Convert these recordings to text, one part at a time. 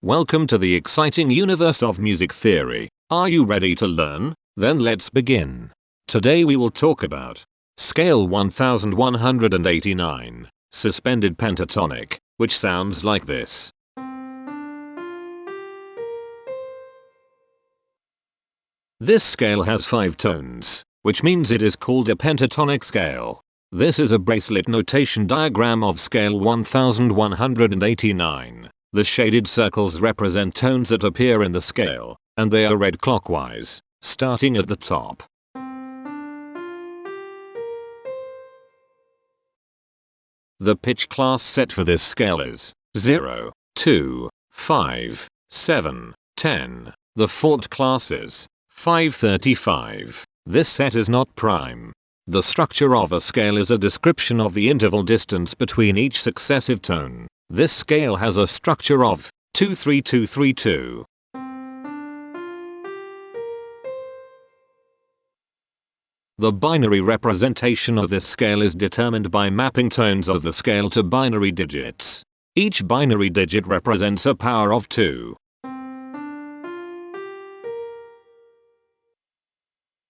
Welcome to the exciting universe of music theory. Are you ready to learn? Then let's begin. Today we will talk about Scale 1189, Suspended Pentatonic, which sounds like this. This scale has 5 tones, which means it is called a pentatonic scale. This is a bracelet notation diagram of scale 1189. The shaded circles represent tones that appear in the scale, and they are read clockwise, starting at the top. The pitch class set for this scale is 0, 2, 5, 7, 10. The fault class is 535. This set is not prime. The structure of a scale is a description of the interval distance between each successive tone. This scale has a structure of 23232. The binary representation of this scale is determined by mapping tones of the scale to binary digits. Each binary digit represents a power of 2.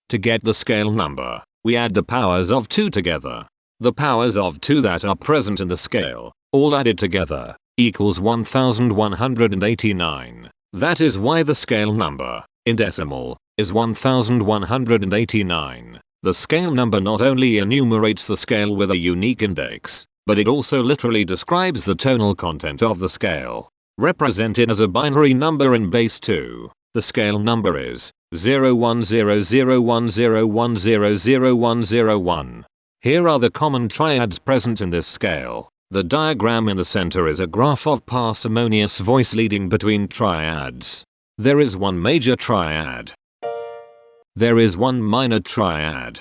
To get the scale number, we add the powers of 2 together. The powers of 2 that are present in the scale, all added together, equals 1189. That is why the scale number, in decimal, is 1189. The scale number not only enumerates the scale with a unique index, but it also literally describes the tonal content of the scale. Represented as a binary number in base 2, the scale number is 010010100101. Here are the common triads present in this scale. The diagram in the center is a graph of parsimonious voice leading between triads. There is one major triad. There is one minor triad.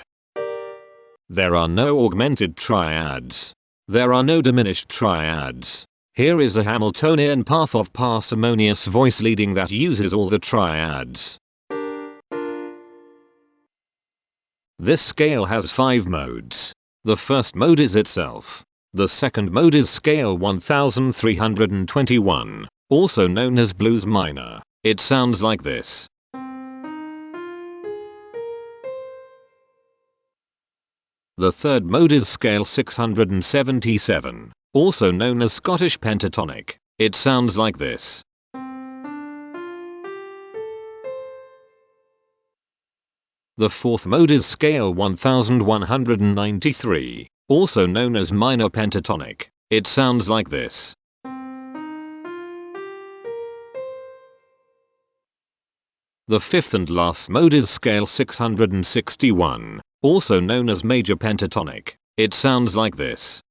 There are no augmented triads. There are no diminished triads. Here is a Hamiltonian path of parsimonious voice leading that uses all the triads. This scale has 5 modes. The first mode is itself. The second mode is scale 1321, also known as blues minor. It sounds like this. The third mode is scale 677, also known as Scottish pentatonic. It sounds like this. The fourth mode is scale 1193, also known as minor pentatonic. It sounds like this. The fifth and last mode is scale 661, also known as major pentatonic. It sounds like this.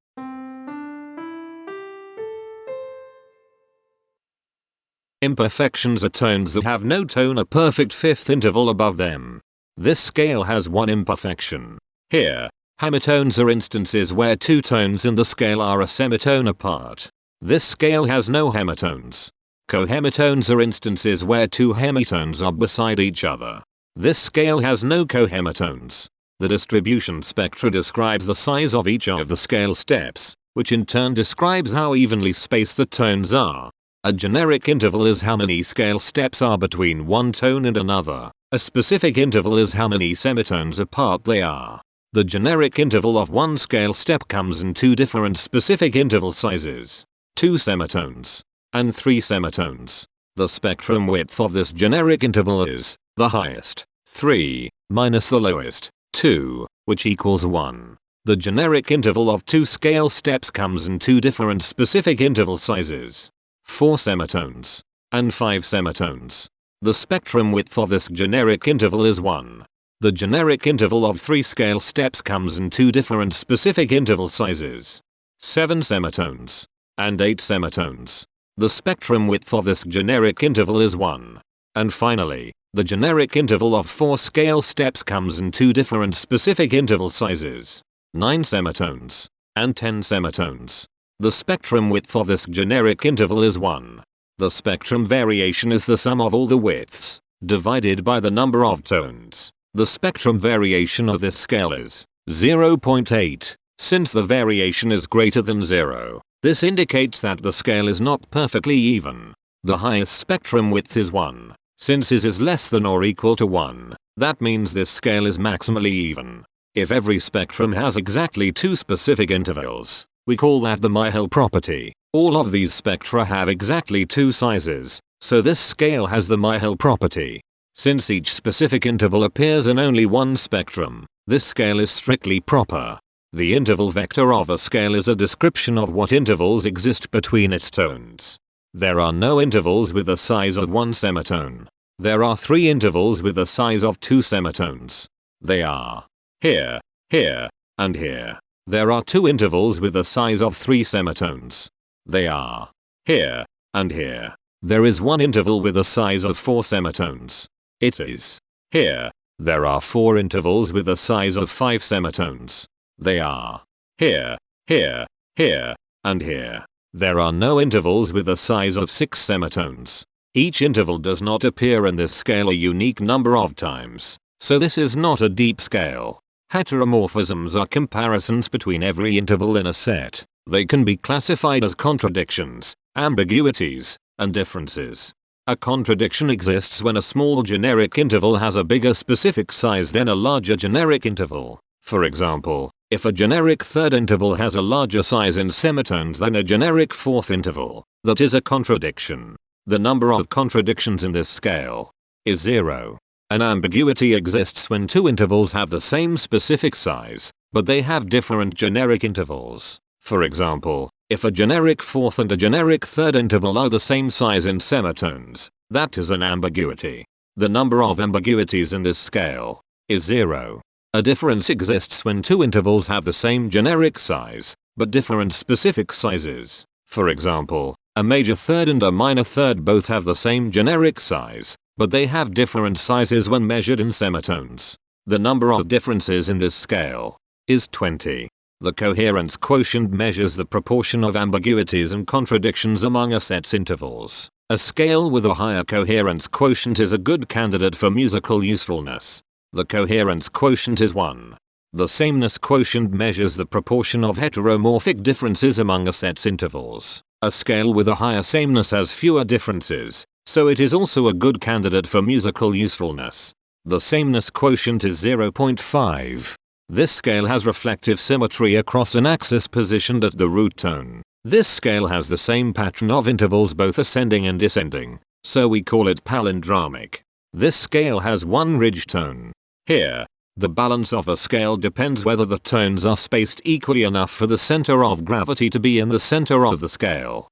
Imperfections are tones that have no tone, a perfect fifth interval above them. This scale has one imperfection. Here, hemitones are instances where 2 tones in the scale are a semitone apart. This scale has no hemitones. Cohemitones are instances where 2 hemitones are beside each other. This scale has no cohemitones. The distribution spectra describes the size of each of the scale steps, which in turn describes how evenly spaced the tones are. A generic interval is how many scale steps are between one tone and another. A specific interval is how many semitones apart they are. The generic interval of one scale step comes in 2 different specific interval sizes, 2 semitones and 3 semitones. The spectrum width of this generic interval is the highest, 3, minus the lowest, 2, which equals 1. The generic interval of 2 scale steps comes in 2 different specific interval sizes, 4 semitones and 5 semitones. The spectrum width of this generic interval is 1. The generic interval of 3 scale steps comes in 2 different specific interval sizes, 7 semitones and 8 semitones. The spectrum width of this generic interval is 1. And finally, the generic interval of 4 scale steps comes in 2 different specific interval sizes, 9 semitones and 10 semitones. The spectrum width of this generic interval is 1. The spectrum variation is the sum of all the widths, divided by the number of tones. The spectrum variation of this scale is 0.8. Since the variation is greater than 0, this indicates that the scale is not perfectly even. The highest spectrum width is 1. Since is less than or equal to 1, that means this scale is maximally even. If every spectrum has exactly 2 specific intervals, we call that the Myhill property. All of these spectra have exactly 2 sizes, so this scale has the Myhill property. Since each specific interval appears in only one spectrum, this scale is strictly proper. The interval vector of a scale is a description of what intervals exist between its tones. There are no intervals with the size of 1 semitone. There are 3 intervals with the size of 2 semitones. They are here, here, and here. There are 2 intervals with the size of 3 semitones. They are here, and here. There is 1 interval with a size of 4 semitones. It is here. There are 4 intervals with a size of 5 semitones. They are here, here, here, and here. There are no intervals with a size of 6 semitones. Each interval does not appear in this scale a unique number of times, so this is not a deep scale. Heteromorphisms are comparisons between every interval in a set. They can be classified as contradictions, ambiguities, and differences. A contradiction exists when a small generic interval has a bigger specific size than a larger generic interval. For example, if a generic third interval has a larger size in semitones than a generic fourth interval, that is a contradiction. The number of contradictions in this scale is 0. An ambiguity exists when 2 intervals have the same specific size, but they have different generic intervals. For example, if a generic fourth and a generic third interval are the same size in semitones, that is an ambiguity. The number of ambiguities in this scale is 0. A difference exists when 2 intervals have the same generic size, but different specific sizes. For example, a major third and a minor third both have the same generic size, but they have different sizes when measured in semitones. The number of differences in this scale is 20. The coherence quotient measures the proportion of ambiguities and contradictions among a set's intervals. A scale with a higher coherence quotient is a good candidate for musical usefulness. The coherence quotient is 1. The sameness quotient measures the proportion of heteromorphic differences among a set's intervals. A scale with a higher sameness has fewer differences, so it is also a good candidate for musical usefulness. The sameness quotient is 0.5. This scale has reflective symmetry across an axis positioned at the root tone. This scale has the same pattern of intervals both ascending and descending, so we call it palindromic. This scale has 1 ridge tone. Here, the balance of a scale depends whether the tones are spaced equally enough for the center of gravity to be in the center of the scale.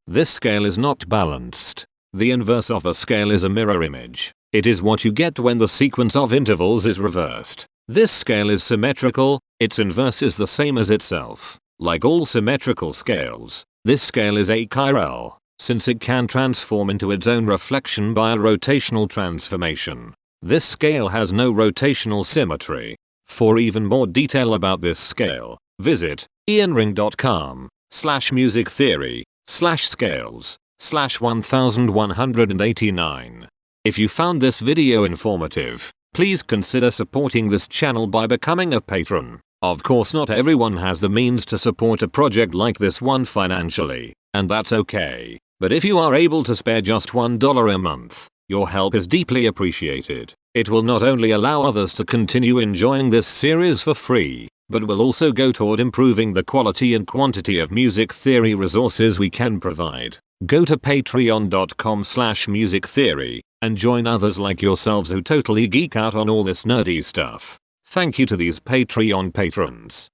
This scale is not balanced. The inverse of a scale is a mirror image. It is what you get when the sequence of intervals is reversed. This scale is symmetrical, its inverse is the same as itself. Like all symmetrical scales, this scale is achiral, since it can transform into its own reflection by a rotational transformation. This scale has no rotational symmetry. For even more detail about this scale, visit ianring.com/musictheory/scales/1189. If you found this video informative, please consider supporting this channel by becoming a patron. Of course, not everyone has the means to support a project like this one financially, and that's okay. But if you are able to spare just $1 a month, your help is deeply appreciated. It will not only allow others to continue enjoying this series for free, but will also go toward improving the quality and quantity of music theory resources we can provide. Go to patreon.com/musictheory and join others like yourselves who totally geek out on all this nerdy stuff. Thank you to these Patreon patrons.